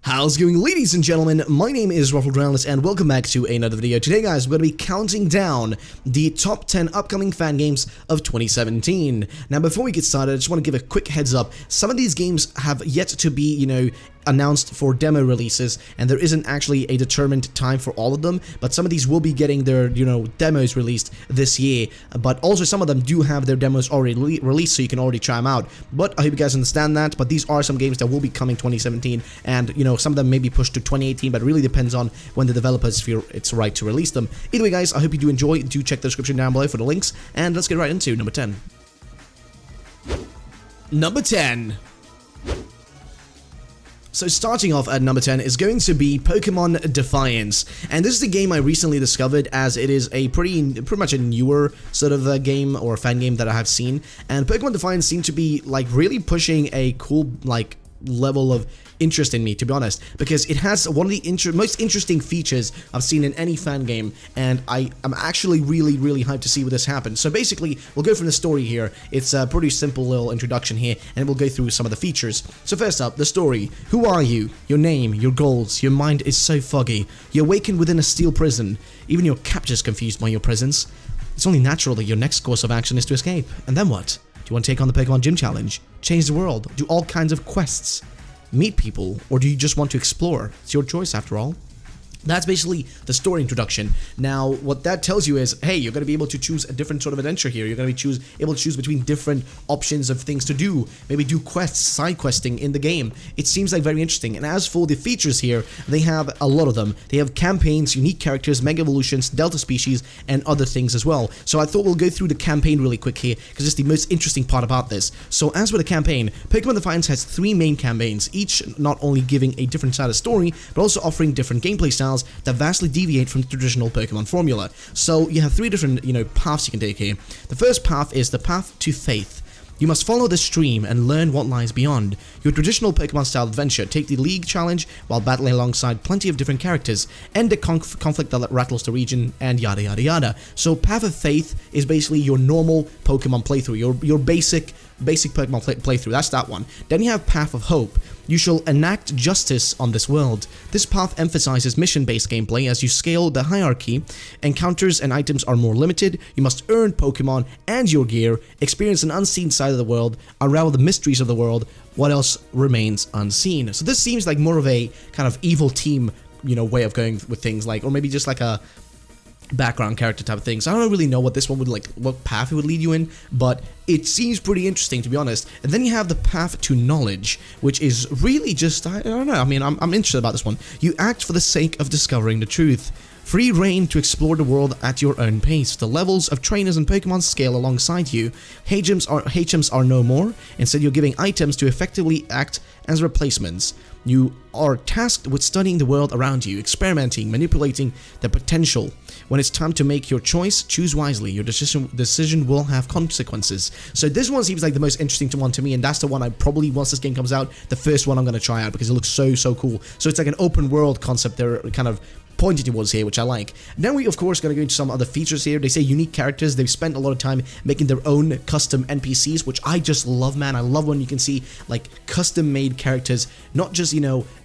How's it going, ladies and gentlemen? My name is Rufflegroundless and welcome back to another video. Today guys, we're going to be counting down the top 10 upcoming fan games of 2017. Now before we get started, I just want to give a quick heads up. Some of these games have yet to be, announced for demo releases, and there isn't actually a determined time for all of them, but some of these will be getting their, demos released this year, but also some of them do have their demos already released, so you can already try them out. But I hope you guys understand that, but these are some games that will be coming 2017, and, some of them may be pushed to 2018, but it really depends on when the developers feel it's right to release them. Either way, guys, I hope you do enjoy. Do check the description down below for the links, and let's get right into number 10. Number 10. So starting off at number 10 is going to be Pokemon Defiance, and this is a game I recently discovered, as it is a pretty much a newer sort of a game or a fan game that I have seen, and Pokemon Defiance seemed to be really pushing a cool level of interest in me, to be honest, because it has one of the most interesting features I've seen in any fan game, and I am actually really hyped to see what this happens. So basically, we'll go from the story here. It's a pretty simple little introduction here, and we'll go through some of the features. So first up, the story. Who are you? Your name, your goals, your mind is so foggy. You awaken within a steel prison. Even your captor's confused by your presence. It's only natural that your next course of action is to escape. And then what? Do you want to take on the Pokemon Gym Challenge? Change the world? Do all kinds of quests? Meet people? Or do you just want to explore? It's your choice after all. That's basically the story introduction. Now, what that tells you is, hey, you're going to be able to choose a different sort of adventure here. You're going to be able to choose between different options of things to do. Maybe do quests, side questing in the game. It seems like very interesting. And as for the features here, they have a lot of them. They have campaigns, unique characters, mega evolutions, delta species, and other things as well. So I thought we'll go through the campaign really quick here, because it's the most interesting part about this. So as with the campaign, Pokemon Defiance has 3 main campaigns, each not only giving a different side of story, but also offering different gameplay styles that vastly deviate from the traditional Pokemon formula. So you have 3 different, paths you can take here. The first path is the path to faith. You must follow the stream and learn what lies beyond. Your traditional Pokemon-style adventure, take the League Challenge while battling alongside plenty of different characters, end the conflict that rattles the region, and yada yada yada. So Path of Faith is basically your normal Pokemon playthrough, your basic Pokemon playthrough. That's that one. Then you have Path of Hope. You shall enact justice on this world. This path emphasizes mission-based gameplay as you scale the hierarchy. Encounters and items are more limited. You must earn Pokemon and your gear, experience an unseen side of the world, unravel the mysteries of the world. What else remains unseen? So this seems like more of a kind of evil team, way of going with things, or maybe just like a background character type of things. I don't really know what this one would what path it would lead you in, but it seems pretty interesting, to be honest. And then you have the path to knowledge, which is really just, I don't know, I mean, I'm interested about this one. You act for the sake of discovering the truth. Free reign to explore the world at your own pace. The levels of trainers and Pokemon scale alongside you. HMs are no more. Instead, you're giving items to effectively act as replacements. You are tasked with studying the world around you, experimenting, manipulating the potential. When it's time to make your choice, choose wisely. Your decision will have consequences. So this one seems like the most interesting one to me, and that's the one I probably, once this game comes out, the first one I'm going to try out, because it looks so cool. So it's like an open world concept they're kind of pointed towards here, which I like. Now we of course going to go into some other features here. They say unique characters. They've spent a lot of time making their own custom NPCs, which I just love, man. I love when you can see custom made characters, not just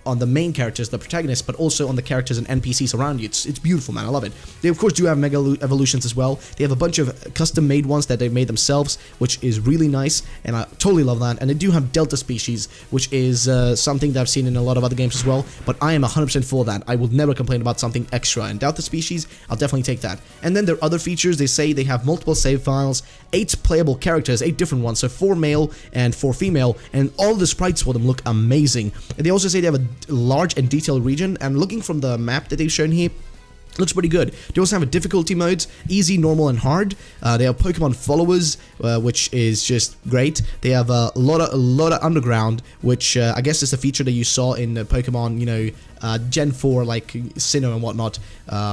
on the main characters, the protagonists, but also on the characters and NPCs around you. It's beautiful, man. I love it. They of course do have mega evolutions as well. They have a bunch of custom made ones that they've made themselves, which is really nice, and I totally love that. And they do have delta species, which is something that I've seen in a lot of other games as well, but I am 100% for that. I will never complain about something extra, and delta species, I'll definitely take that. And then there are other features. They say they have multiple save files, 8 playable characters, 8 different ones, so 4 male and 4 female, and all the sprites for them look amazing. And they also say they have a large and detailed region, and looking from the map that they've shown here, looks pretty good. They also have a difficulty modes, easy, normal, and hard. They have Pokemon followers, which is just great. They have a lot of underground, which I guess is the feature that you saw in Pokemon, Gen 4, like Sinnoh and whatnot,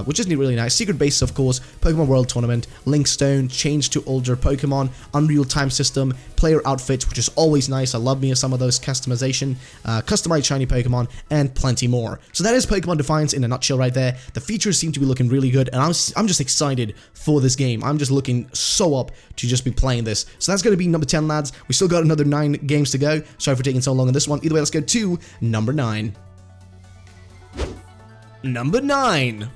which is really nice. Secret base, of course, Pokemon World Tournament, Link Stone, change to older Pokemon, Unreal Time System, player outfits, which is always nice. I love me some of those customization, customized shiny Pokemon, and plenty more. So that is Pokemon Defiance in a nutshell right there. The features seem to be looking really good, and I'm just excited for this game. I'm just looking so up to just be playing this. So that's going to be number 10, lads. We still got another 9 games to go. Sorry for taking so long on this one. Either way, let's go to number 9. Number 9.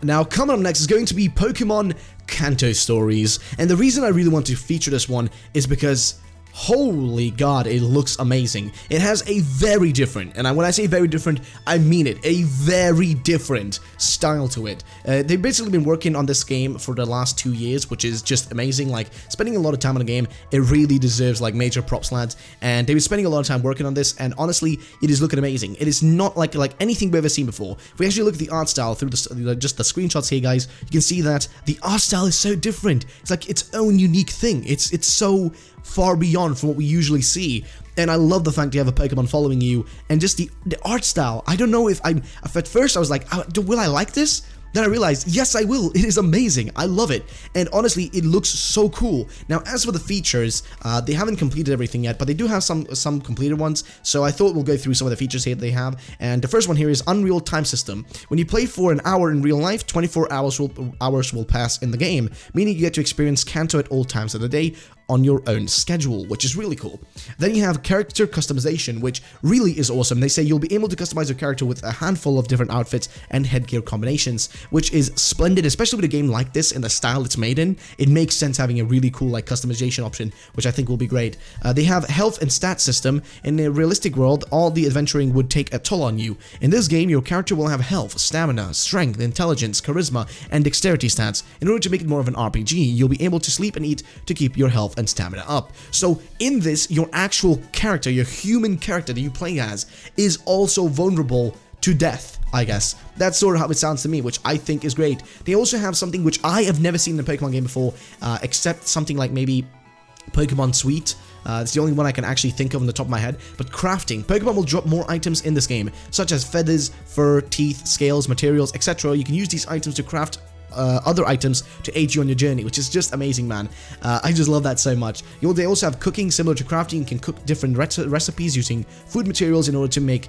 Now, coming up next is going to be Pokemon Kanto stories, and the reason I really want to feature this one is because holy god, it looks amazing. It has a very different, and when I say very different, I mean it, a very different style to it. They've basically been working on this game for the last 2 years, which is just amazing. Like, spending a lot of time on the game, it really deserves like major props, lads. And they've been spending a lot of time working on this, and honestly, it is looking amazing. It is not like anything we've ever seen before. If we actually look at the art style through just the screenshots here, guys, you can see that the art style is so different. It's like its own unique thing. It's so far beyond from what we usually see, and I love the fact you have a Pokemon following you, and just the art style. I don't know if at first I was like, will I like this? Then I realized, yes, I will. It is amazing. I love it. And honestly, it looks so cool. Now, as for the features, they haven't completed everything yet, but they do have some completed ones. So I thought we'll go through some of the features here that they have. And the first one here is Unreal Time System. When you play for an hour in real life, 24 hours will pass in the game, meaning you get to experience Kanto at all times of the day on your own schedule, which is really cool. Then you have character customization, which really is awesome. They say you'll be able to customize your character with a handful of different outfits and headgear combinations, which is splendid, especially with a game like this in the style it's made in. It makes sense having a really cool like customization option, which I think will be great. They have health and stat system. In a realistic world, all the adventuring would take a toll on you. In this game, your character will have health, stamina, strength, intelligence, charisma, and dexterity stats. In order to make it more of an RPG, you'll be able to sleep and eat to keep your health and stamina up. So in this, your actual character, your human character that you play as, is also vulnerable to death, I guess. That's sort of how it sounds to me, which I think is great. They also have something which I have never seen in a Pokemon game before, except something like maybe Pokemon Suite. It's the only one I can actually think of on the top of my head. But crafting. Pokemon will drop more items in this game, such as feathers, fur, teeth, scales, materials, etc. You can use these items to craft other items to aid you on your journey, which is just amazing, man. I just love that so much. They also have cooking similar to crafting. You can cook different recipes using food materials in order to make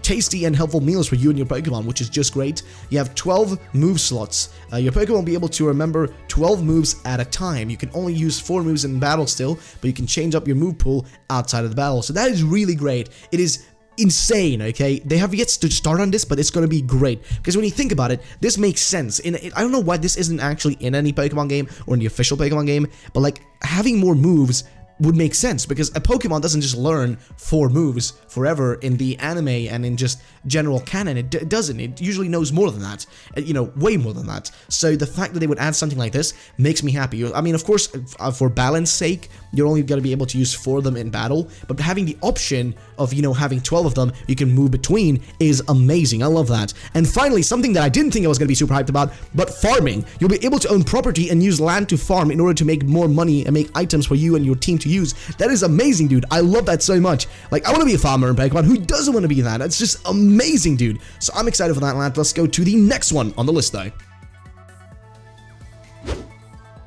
tasty and helpful meals for you and your Pokemon, which is just great. You have 12 move slots. Your Pokemon will be able to remember 12 moves at a time. You can only use 4 moves in battle still, but you can change up your move pool outside of the battle. So that is really great. It is insane, okay? They have yet to start on this, but it's gonna be great, because when you think about it, this makes sense. I don't know why this isn't actually in any Pokemon game or in the official Pokemon game, but like having more moves would make sense, because a Pokemon doesn't just learn 4 moves forever in the anime and in just general canon. It doesn't. It usually knows more than that, you know, way more than that. So the fact that they would add something like this makes me happy. I mean, of course, for balance sake, you're only going to be able to use 4 of them in battle, but having the option of, you know, having 12 of them you can move between is amazing. I love that. And finally, something that I didn't think I was going to be super hyped about, but farming. You'll be able to own property and use land to farm in order to make more money and make items for you and your team to use. That is amazing, dude. I love that so much. Like, I want to be a farmer in Pokemon. Who doesn't want to be that? That's just amazing, dude. So I'm excited for that, lad. Let's go to the next one on the list, though.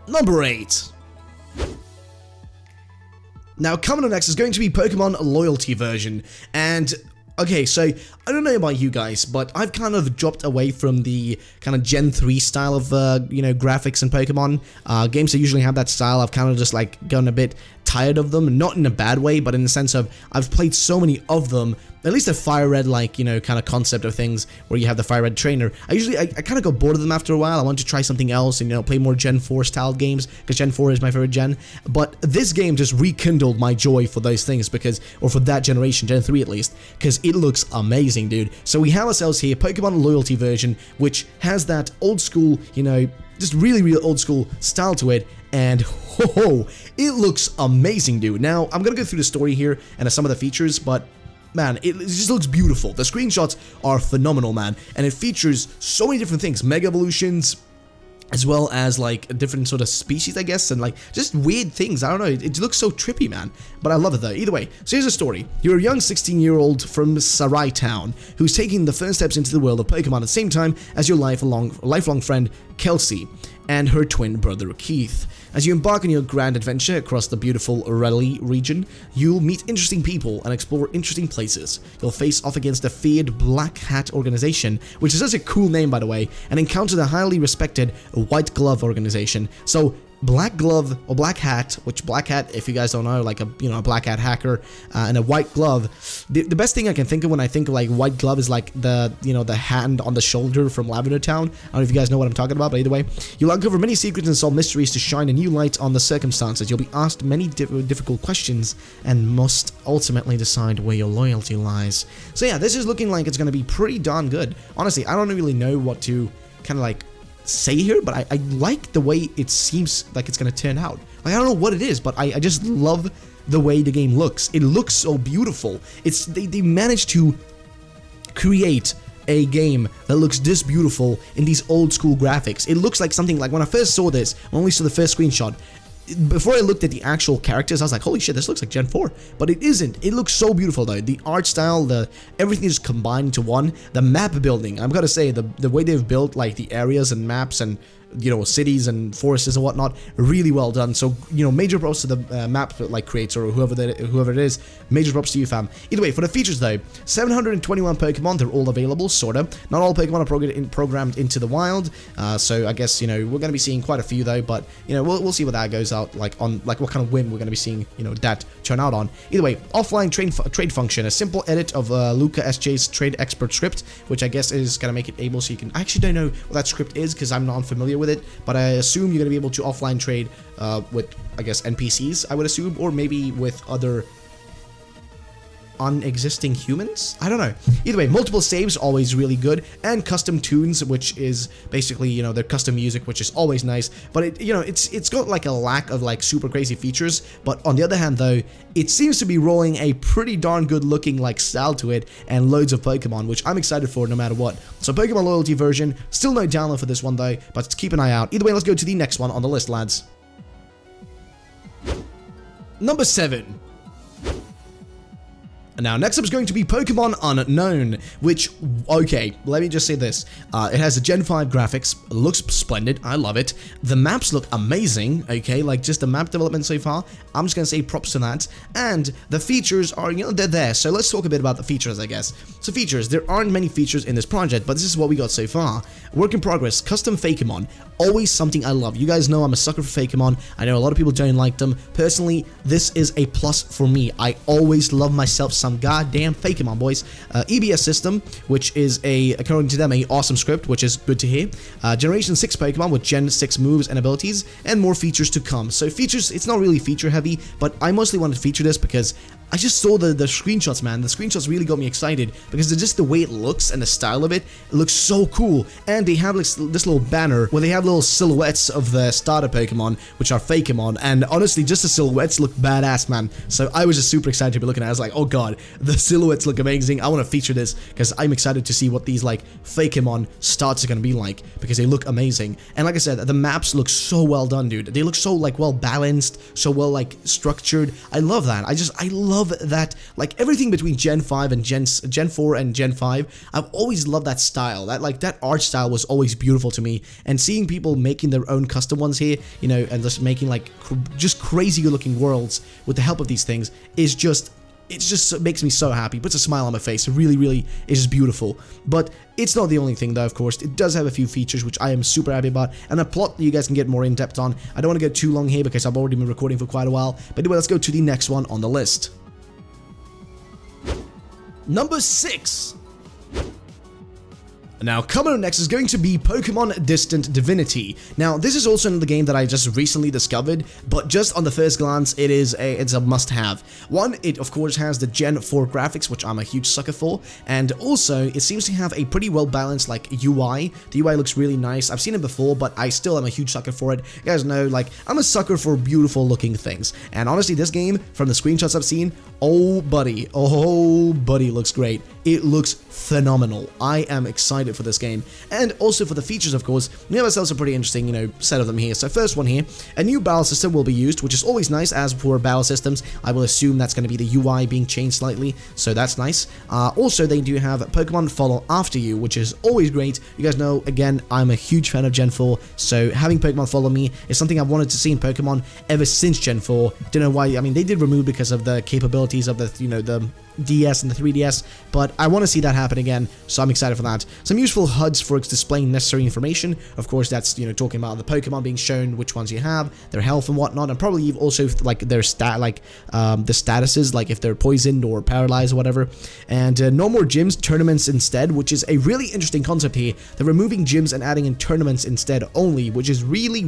Number 8. Now, coming up next is going to be Pokemon Loyalty version. And okay, so I don't know about you guys, but I've kind of dropped away from the kind of Gen 3 style of, you know, graphics in Pokemon. Games that usually have that style, I've kind of just like gotten a bit tired of them, not in a bad way, but in the sense of I've played so many of them, at least a Fire Red like, you know, kind of concept of things where you have the Fire Red trainer. I kind of got bored of them after a while. I want to try something else and, you know, play more Gen 4 styled games, because Gen 4 is my favorite gen. But this game just rekindled my joy for those things, because, or for that generation, Gen 3 at least, because it looks amazing, dude. So we have ourselves here Pokemon Loyalty version, which has that old school, you know, just really, really old school style to it, and ho, it looks amazing, dude. Now, I'm gonna go through the story here and some of the features, but man, it just looks beautiful. The screenshots are phenomenal, man, and it features so many different things, Mega Evolutions, as well as like different sort of species, I guess, and like just weird things. I don't know, it looks so trippy, man, but I love it though. Either way, so here's the story. You're a young 16-year-old from Sarai Town who's taking the first steps into the world of Pokemon at the same time as your lifelong friend Kelsey and her twin brother Keith. As you embark on your grand adventure across the beautiful Raleigh region, you'll meet interesting people and explore interesting places. You'll face off against the feared Black Hat organization, which is such a cool name, by the way, and encounter the highly respected White Glove organization. So black glove or black hat, which black hat, if you guys don't know, like a a black hat hacker, and a white glove. The best thing I can think of when I think of like white glove is like the the hand on the shoulder from Lavender Town. I don't know if you guys know what I'm talking about, but either way, you'll uncover many secrets and solve mysteries to shine a new light on the circumstances. You'll be asked many difficult questions and must ultimately decide where your loyalty lies. So yeah, this is looking like it's going to be pretty darn good. Honestly, I don't really know what to kind of like say here, but I like the way it seems like it's gonna turn out. Like, I don't know what it is, but I just love the way the game looks. It looks so beautiful. They managed to create a game that looks this beautiful in these old school graphics. It looks like something like when I first saw this, when I only saw the first screenshot, before I looked at the actual characters, I was like, holy shit, this looks like Gen 4. But it isn't. It looks so beautiful though. The art style, everything is combined into one. The map building, I've got to say, the way they've built like the areas and maps and cities and forests and whatnot, really well done. So major props to the map like creator or whoever it is. Major props to you, fam. Either way, for the features though, 721 Pokemon, they're all available, sorta. Not all Pokemon are programmed into the wild, so I guess we're gonna be seeing quite a few though. But we'll see what that goes out like on, like what kind of whim we're gonna be seeing that turn out on. Either way, offline trade function, a simple edit of Luca SJ's trade expert script, which I guess is gonna make it able so you can. I actually don't know what that script is because I'm not unfamiliar with it, but I assume you're gonna be able to offline trade with, I guess, NPCs, I would assume, or maybe with other unexisting humans? I don't know. Either way, multiple saves, always really good, and custom tunes, which is basically, their custom music, which is always nice, but it's got like a lack of like super crazy features, but on the other hand though, it seems to be rolling a pretty darn good looking like style to it, and loads of Pokemon, which I'm excited for no matter what. So Pokemon Loyalty version, still no download for this one though, but keep an eye out. Either way, let's go to the next one on the list, lads. Number 7. Now, next up is going to be Pokemon Unknown, which, okay, let me just say this. It has a Gen 5 graphics, looks splendid, I love it. The maps look amazing, okay, like just the map development so far, I'm just gonna say props to that. And the features are, they're there, so let's talk a bit about the features, I guess. So features, there aren't many features in this project, but this is what we got so far. Work in progress, custom Fakemon, always something I love. You guys know I'm a sucker for Fakemon. I know a lot of people don't like them. Personally, this is a plus for me. I always love myself some goddamn Fakemon, boys. EBS system, which is according to them, a awesome script, which is good to hear. Generation 6 Pokemon with Gen 6 moves and abilities, and more features to come. So features, it's not really feature heavy, but I mostly wanted to feature this because I just saw the screenshots, man. The screenshots really got me excited because just the way it looks and the style of it, it looks so cool. And they have this little banner where they have little silhouettes of the starter Pokemon, which are Fakemon. And honestly, just the silhouettes look badass, man. So I was just super excited to be looking at it. I was like, oh god, the silhouettes look amazing. I want to feature this because I'm excited to see what these like Fakemon starts are going to be like because they look amazing. And like I said, the maps look so well done, dude. They look so like well balanced, so well like structured. I love that. I love that, like everything between Gen 5 and Gen 4 and Gen 5, I've always loved that style. That art style was always beautiful to me, and seeing people making their own custom ones here, and just making like just crazy good looking worlds with the help of these things is just, it just makes me so happy, puts a smile on my face. It really is just beautiful. But it's not the only thing though, of course. It does have a few features which I am super happy about, and a plot that you guys can get more in depth on. I don't want to go too long here because I've already been recording for quite a while, but anyway, let's go to the next one on the list. Number 6. Now, coming up next is going to be Pokemon Distant Divinity. Now, this is also another game that I just recently discovered, but just on the first glance, it's a must-have. One, it of course has the Gen 4 graphics, which I'm a huge sucker for, and also it seems to have a pretty well-balanced like UI. The UI looks really nice. I've seen it before, but I still am a huge sucker for it. You guys know, like, I'm a sucker for beautiful-looking things, and honestly, this game, from the screenshots I've seen, oh buddy, looks great. It looks phenomenal. I am excited for this game, and also for the features, of course. We have ourselves a pretty interesting, set of them here. So first one here, a new battle system will be used, which is always nice. As for battle systems, I will assume that's going to be the UI being changed slightly, so that's nice. Also, they do have Pokemon Follow After You, which is always great. You guys know, again, I'm a huge fan of Gen 4, so having Pokemon follow me is something I've wanted to see in Pokemon ever since Gen 4. Don't know why. I mean, they did remove because of the capabilities of the, DS and the 3DS, but I want to see that happen again, so I'm excited for that. Some useful HUDs for displaying necessary information. Of course, that's, you know, talking about the Pokemon being shown, which ones you have, their health and whatnot, and probably also like their the statuses, like if they're poisoned or paralyzed or whatever. And no more gyms, tournaments instead, which is a really interesting concept here. They're removing gyms and adding in tournaments instead only, which is really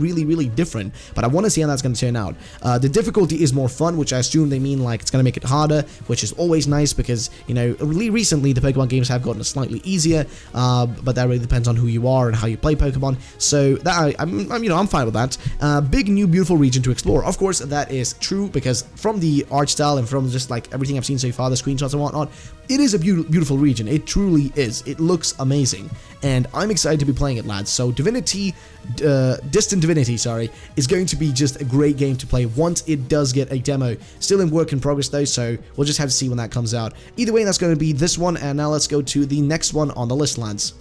different, but I want to see how that's going to turn out. The difficulty is more fun, which I assume they mean like it's going to make it harder, which is always nice because, you know, really recently the Pokemon games have gotten slightly easier, but that really depends on who you are and how you play Pokemon. So that I'm fine with that. Big new beautiful region to explore. Of course, that is true because from the art style and from just like everything I've seen so far, the screenshots and whatnot, it is a beautiful region. It truly is. It looks amazing, and I'm excited to be playing it, lads. So Divinity, Distant Divinity, sorry, is going to be just a great game to play once it does get a demo. Still in work in progress though, so we'll just have to see when that comes out. Either way, that's going to be this one, and now let's go to the next one on the list, lads.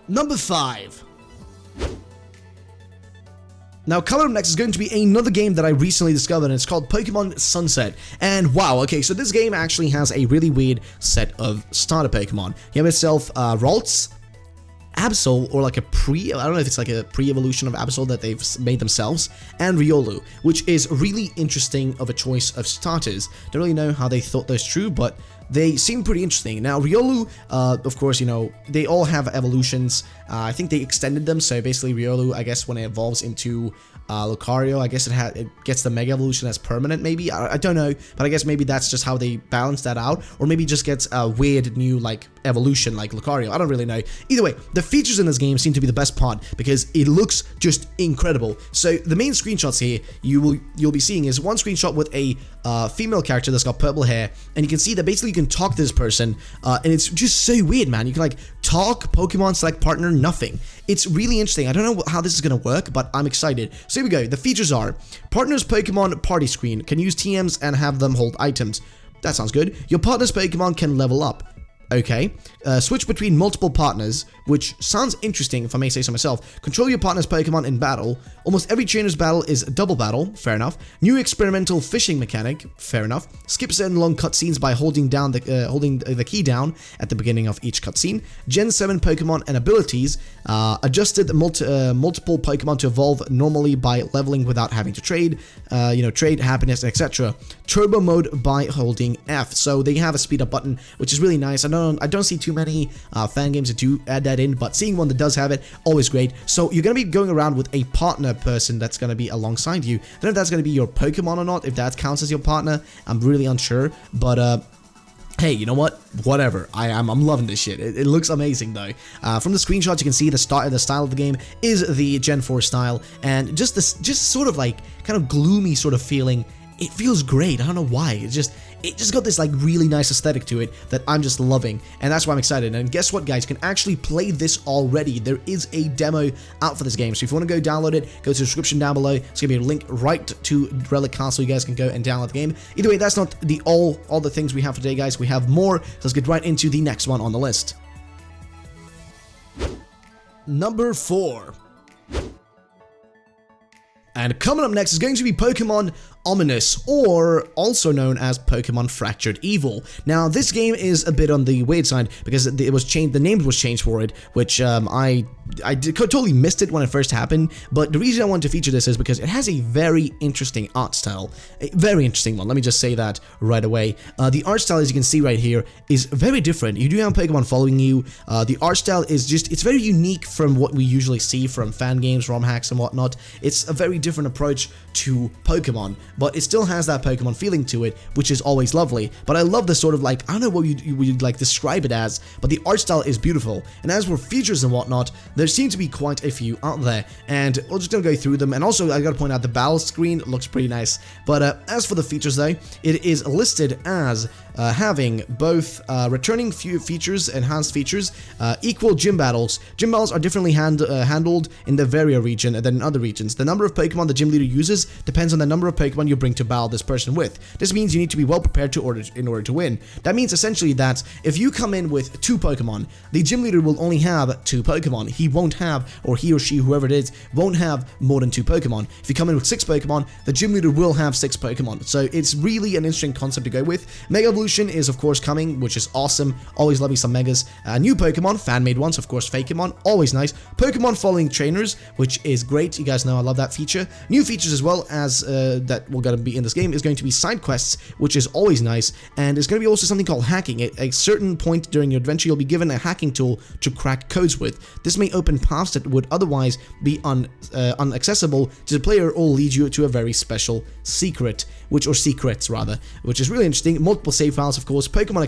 Number 5. Now, coming up next is going to be another game that I recently discovered, and it's called Pokemon Sunset. And wow, okay, so this game actually has a really weird set of starter Pokemon. You have itself Ralts, Absol, or like I don't know if it's like a pre-evolution of Absol that they've made themselves, and Riolu, which is really interesting of a choice of starters. Don't really know how they thought those through, but they seem pretty interesting. Now, Riolu, of course, you know, they all have evolutions. I think they extended them, so basically Riolu, I guess when it evolves into Lucario, I guess it gets the Mega Evolution as permanent, maybe? I don't know, but I guess maybe that's just how they balance that out, or maybe just gets a weird new, like, evolution like Lucario. I don't really know. Either way, the features in this game seem to be the best part, because it looks just incredible. So, the main screenshots here you'll be seeing is one screenshot with a female character that's got purple hair, and you can see that basically you can talk to this person, and it's just so weird, man. You can, like, talk, Pokemon, select partner, nothing. It's really interesting. I don't know how this is going to work, but I'm excited. So here we go. The features are: partner's Pokemon party screen, can use TMs and have them hold items. That sounds good. Your partner's Pokemon can level up. Okay. Switch between multiple partners, which sounds interesting if I may say so myself. Control your partner's Pokemon in battle. Almost every trainer's battle is double battle. Fair enough. New experimental fishing mechanic. Fair enough. Skip certain long cutscenes by holding the key down at the beginning of each cutscene. Gen 7 Pokemon and abilities. Adjusted multiple Pokemon to evolve normally by leveling without having to trade. Trade, happiness, etc. Turbo mode by holding F. So they have a speed up button, which is really nice. I don't see too many fan games that do add that in, but seeing one that does have it, always great. So you're going to be going around with a partner person that's going to be alongside you. I don't know if that's going to be your Pokemon or not, if that counts as your partner. I'm really unsure, but hey, you know what? Whatever. I'm loving this shit. It looks amazing though. From the screenshots, you can see the style of the game is the Gen 4 style, and just sort of like kind of gloomy sort of feeling. It feels great. I don't know why. It just got this like really nice aesthetic to it that I'm just loving, and that's why I'm excited. And guess what, guys? You can actually play this already. There is a demo out for this game, so if you want to go download it, go to the description down below. It's gonna be a link right to Relic Castle. You guys can go and download the game. Either way, that's not all the things we have for today, guys. We have more, so let's get right into the next one on the list. Number 4. And coming up next is going to be Pokemon Ominous, or also known as Pokemon Fractured Evil. Now, this game is a bit on the weird side because it was changed. The name was changed for it, which I totally missed it when it first happened. But the reason I want to feature this is because it has a very interesting art style, a very interesting one. Let me just say that right away. The art style, as you can see right here, is very different. You do have Pokemon following you. The art style is it's very unique from what we usually see from fan games, ROM hacks, and whatnot. It's a very different approach to Pokemon, but it still has that Pokemon feeling to it, which is always lovely. But I love this sort of like, I don't know what you'd like describe it as, but the art style is beautiful. And as for features and whatnot, there seem to be quite a few out there, and we're just gonna go through them. And also, I gotta point out the battle screen looks pretty nice. But as for the features though, it is listed as having both returning features, enhanced features, equal gym battles. Gym battles are differently handled in the Varia region than in other regions. The number of Pokemon the gym leader uses depends on the number of Pokemon you bring to battle this person with. This means you need to be well prepared in order to win. That means essentially that if you come in with 2 Pokemon, the gym leader will only have 2 Pokemon. He won't have, or he or she, whoever it is, won't have more than 2 Pokemon. If you come in with 6 Pokemon, the gym leader will have 6 Pokemon. So it's really an interesting concept to go with. Mega Evolution is of course coming, which is awesome. Always love me some Megas. New Pokemon, fan-made ones, of course, Fakemon, always nice. Pokemon following trainers, which is great. You guys know I love that feature. New features as well as that we're going to be in this game is going to be side quests, which is always nice. And there's going to be also something called hacking. At a certain point during your adventure, you'll be given a hacking tool to crack codes with. This may open paths that would otherwise be inaccessible to the player or lead you to a very special secret, or secrets rather, which is really interesting. Multiple save files, of course. Pokemon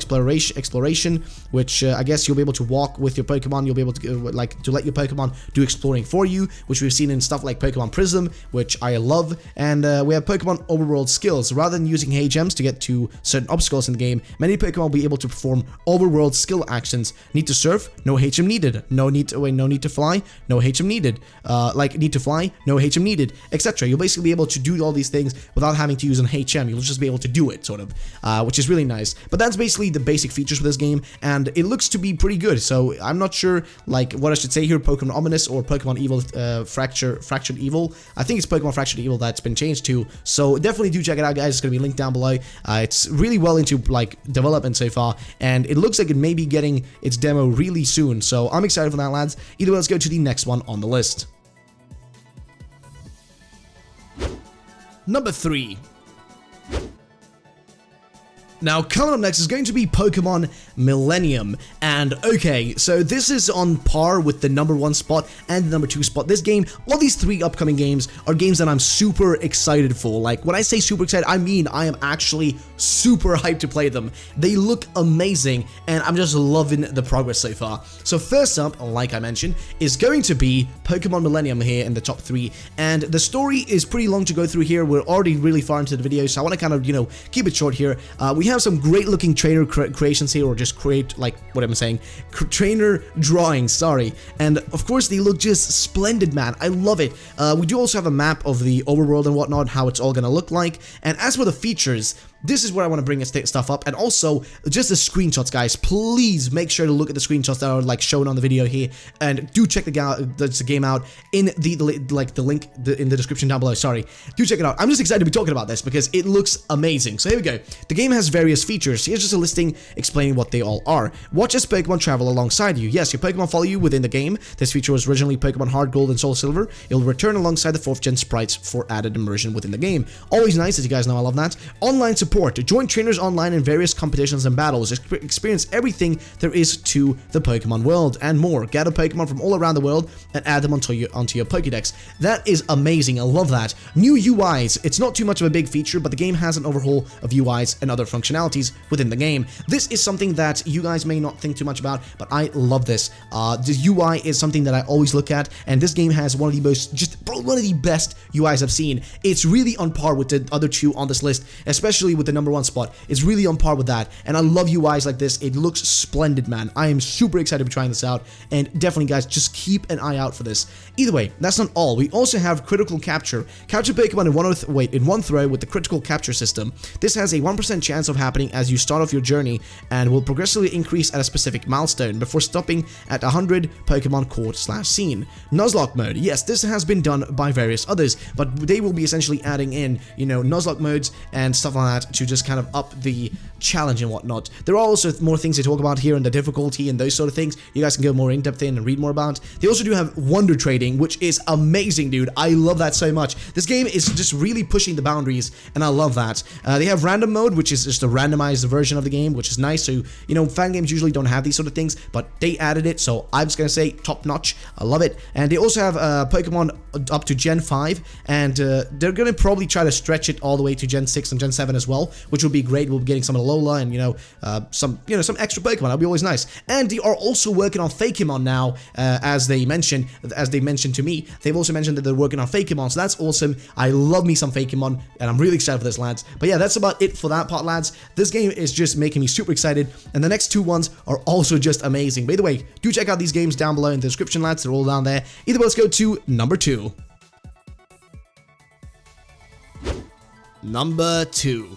exploration, which I guess you'll be able to walk with your Pokemon. You'll be able to to let your Pokemon do exploring for you, which we've seen in stuff like Pokemon Prism, which I love. And we have Pokemon overworld skills. Rather than using Hey Gems to get to certain obstacles in the game, many Pokemon will be able to perform overworld skill actions. Need to surf? No HM needed. No need to fly? No HM needed. Need to fly? No HM needed, etc. You'll basically be able to do all these things without having to use an HM. You'll just be able to do it, sort of, which is really nice. But that's basically the basic features for this game, and it looks to be pretty good. So I'm not sure what I should say here, Pokemon Ominous or Pokemon Evil, Fractured Evil. I think it's Pokemon Fractured Evil that's been changed to. So definitely do check it out, guys. It's gonna be linked down below. It's really well into development so far, and it looks like it may be getting its demo really soon. So I'm excited for that, lads. Either way, let's go to the next one on the list. Number 3. Now, coming up next is going to be Pokemon Millennium, and okay, so this is on par with the #1 spot and the #2 spot. This game, all these 3 upcoming games are games that I'm super excited for. Like, when I say super excited, I mean I am actually super hyped to play them. They look amazing, and I'm just loving the progress so far. So first up, like I mentioned, is going to be Pokemon Millennium here in the top 3, and the story is pretty long to go through here. We're already really far into the video, so I want to kind of, keep it short here. We have some great looking trainer creations here, or just trainer drawings, sorry, and of course they look just splendid, man. I love it. We do also have a map of the overworld and whatnot, how it's all gonna look like. And as for the features, this is where I want to bring this stuff up, and also just the screenshots, guys. Please make sure to look at the screenshots that are shown on the video here, and do check the game out in the link in the description down below. Sorry, do check it out. I'm just excited to be talking about this because it looks amazing. So here we go. The game has various features. Here's just a listing explaining what they all are. Watch as Pokemon travel alongside you. Yes, your Pokemon follow you within the game. This feature was originally Pokemon Heart Gold and Soul Silver. It'll return alongside the 4th gen sprites for added immersion within the game. Always nice, as you guys know I love that. Online support. Join trainers online in various competitions and battles. Experience everything there is to the Pokemon world and more. Gather Pokemon from all around the world and add them onto your Pokédex. That is amazing. I love that. New UIs. It's not too much of a big feature, but the game has an overhaul of UIs and other functionalities within the game. This is something that you guys may not think too much about, but I love this. The UI is something that I always look at, and this game has one of the best UIs I've seen. It's really on par with the other 2 on this list, especially with the #1 spot. It's really on par with that, and I love UIs like this. It looks splendid, man. I am super excited to be trying this out, and definitely, guys, just keep an eye out for this. Either way, that's not all. We also have critical capture. Capture Pokemon in one throw with the critical capture system. This has a 1% chance of happening as you start off your journey, and will progressively increase at a specific milestone before stopping at 100 Pokemon caught/seen. Nuzlocke mode. Yes, this has been done by various others, but they will be essentially adding in, Nuzlocke modes and stuff like that to just kind of up the challenge and whatnot. There are also more things they talk about here, and the difficulty and those sort of things. You guys can go more in depth in and read more about. They also do have wonder trading, which is amazing, dude. I love that so much. This game is just really pushing the boundaries, and I love that. They have random mode, which is just a randomized version of the game, which is nice. So, fan games usually don't have these sort of things, but they added it, so I'm just gonna say top notch. I love it. And they also have Pokemon up to Gen 5, and they're gonna probably try to stretch it all the way to Gen 6 and Gen 7 as well, which will be great. We'll be getting some of the Alola and, some extra Pokemon. That'd be always nice. And they are also working on Fakemon now, as they mentioned to me. They've also mentioned that they're working on Fakemon, so that's awesome. I love me some Fakemon, and I'm really excited for this, lads. But yeah, that's about it for that part, lads. This game is just making me super excited, and the next two ones are also just amazing. By the way, do check out these games down below in the description, lads. They're all down there. Either way, let's go to number 2. Number 2.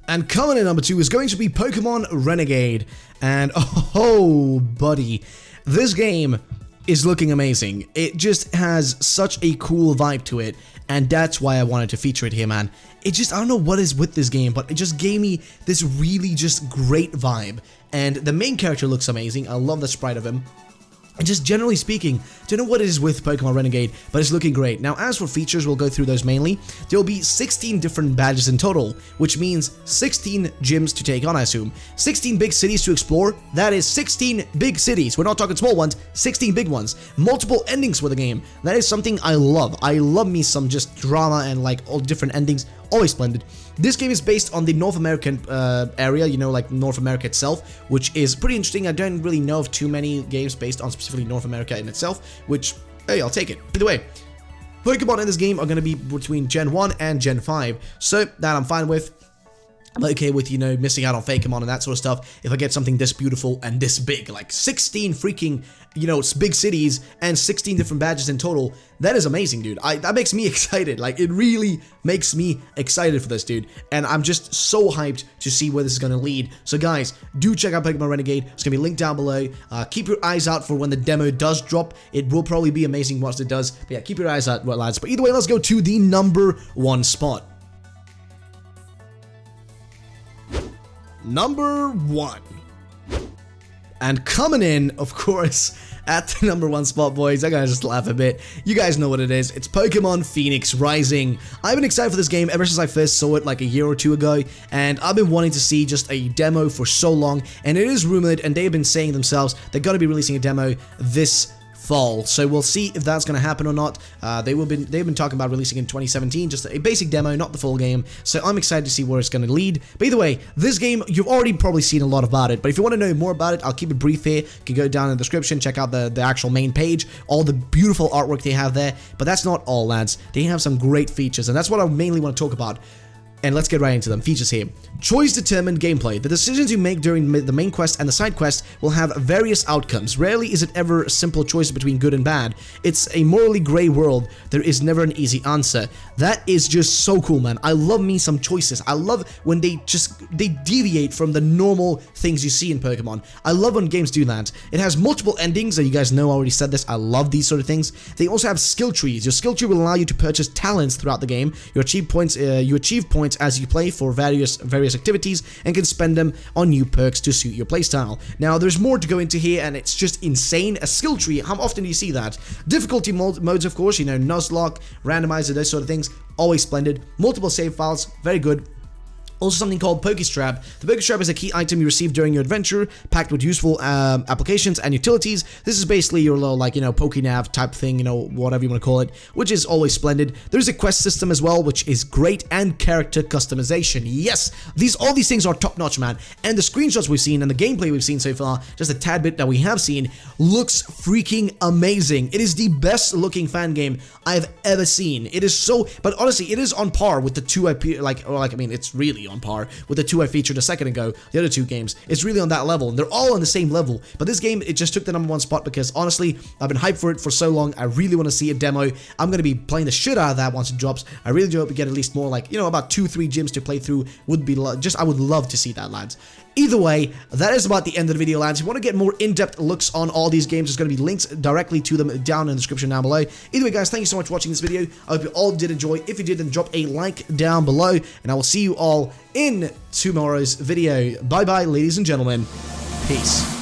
And coming in number 2 is going to be Pokemon Renegade. And oh, buddy, this game is looking amazing. It just has such a cool vibe to it, and that's why I wanted to feature it here, man. I don't know what is with this game, but it just gave me this really just great vibe. And the main character looks amazing. I love the sprite of him. And just generally speaking, don't know what it is with Pokemon Renegade, but it's looking great. Now, as for features, we'll go through those mainly. There will be 16 different badges in total, which means 16 gyms to take on, I assume. 16 big cities to explore. That is 16 big cities. We're not talking small ones, 16 big ones. Multiple endings for the game. That is something I love. I love me some just drama and like all different endings. Always splendid. This game is based on the North American area, like North America itself, which is pretty interesting. I don't really know of too many games based on specifically North America in itself, which, hey, I'll take it. Either way, Pokemon in this game are going to be between Gen 1 and Gen 5, so that I'm fine with. I'm okay with, missing out on Fakemon and that sort of stuff if I get something this beautiful and this big, like 16 freaking, big cities and 16 different badges in total. That is amazing, dude. That makes me excited. Like, it really makes me excited for this, dude. And I'm just so hyped to see where this is going to lead. So, guys, do check out Pokemon Renegade. It's going to be linked down below. Keep your eyes out for when the demo does drop. It will probably be amazing once it does. But yeah, keep your eyes out, lads. But either way, let's go to the number 1 spot. Number 1. And coming in, of course, at the number 1 spot, boys, I gotta just laugh a bit. You guys know what it is. It's Pokemon Phoenix Rising. I've been excited for this game ever since I first saw it like a year or two ago, and I've been wanting to see just a demo for so long, and it is rumored, and they've been saying themselves, they're gonna be releasing a demo this fall, so we'll see if that's going to happen or not. They've been talking about releasing in 2017, just a basic demo, not the full game, so I'm excited to see where it's going to lead. But either way, this game, you've already probably seen a lot about it, but if you want to know more about it, I'll keep it brief here. You can go down in the description, check out the actual main page, all the beautiful artwork they have there, but that's not all, lads. They have some great features, and that's what I mainly want to talk about. And let's get right into them. Features here. Choice-determined gameplay. The decisions you make during the main quest and the side quest will have various outcomes. Rarely is it ever a simple choice between good and bad. It's a morally grey world. There is never an easy answer. That is just so cool, man. I love me some choices. I love when they deviate from the normal things you see in Pokemon. I love when games do that. It has multiple endings, and you guys know I already said this. I love these sort of things. They also have skill trees. Your skill tree will allow you to purchase talents throughout the game. You achieve points as you play for various activities and can spend them on new perks to suit your playstyle. Now, there's more to go into here, and it's just insane. A skill tree, how often do you see that? Difficulty modes, of course, Nuzlocke, randomizer, those sort of things, always splendid. Multiple save files, very good. Also something called Pokestrap. The Pokestrap is a key item you receive during your adventure, packed with useful applications and utilities. This is basically your little, Pokenav type thing, whatever you want to call it, which is always splendid. There's a quest system as well, which is great, and character customization. Yes, all these things are top-notch, man. And the screenshots we've seen and the gameplay we've seen so far, just a tad bit that we have seen, looks freaking amazing. It is the best-looking fan game I've ever seen. It is so, but honestly, it is on par with the two it's really on par with the two I featured a second ago, the other two games. It's really on that level, and they're all on the same level. But this game, it just took the number 1 spot because, honestly, I've been hyped for it for so long. I really want to see a demo. I'm going to be playing the shit out of that once it drops. I really do hope we get at least more, about 2-3 gyms to play through. I would love to see that, lads. Either way, that is about the end of the video, lads. If you want to get more in-depth looks on all these games, there's going to be links directly to them down in the description down below. Either way, guys, thank you so much for watching this video. I hope you all did enjoy. If you did, then drop a like down below, and I will see you all in tomorrow's video. Bye-bye, ladies and gentlemen. Peace.